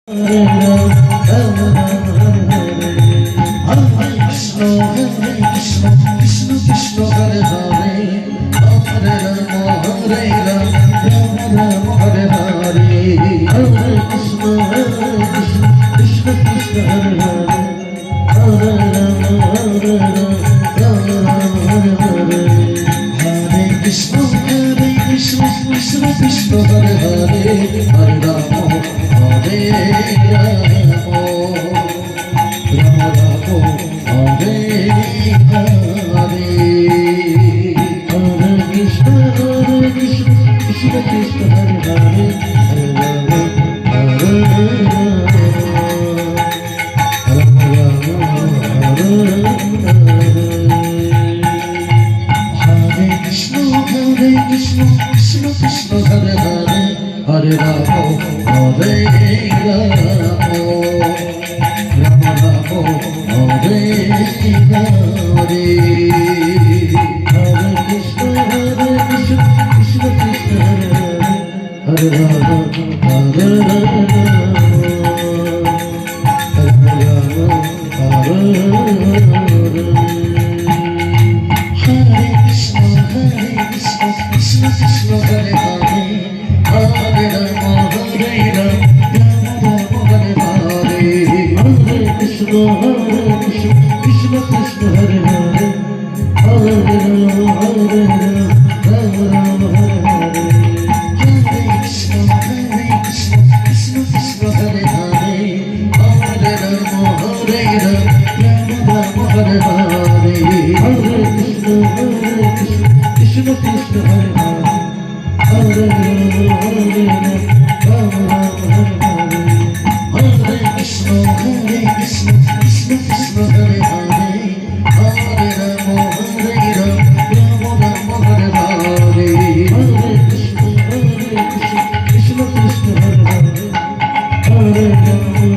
Hare Ramo, Hare Ramo, Rama Ramo, Hare Hare, Hare Krishna, Krishna Krishna, Hare Rama, Hare Rama, Hare Rama, Hare Rama. Krishna Krishna, Hare Hare, Hare Rama, Hare Rama, Rama Hare Hare, Hare Krishna, Krishna Krishna, Hare Hare, Hare Rama, Hare Rama, Rama Hare Hare, Hare Krishna, Krishna Krishna, Hare Hare, Hare Rama, Hare Rama, Rama Hare Hare, Hare Krishna, Krishna Krishna, Hare Hare, Hare Rama, Hare Rama, Rama Hare Hare, Hare Krishna, Krishna Krishna, Hare Hare, Hare Rama, Hare Rama, Rama Hare Hare, Hare Krishna, Krishna Krishna, Hare Hare, Hare Rama,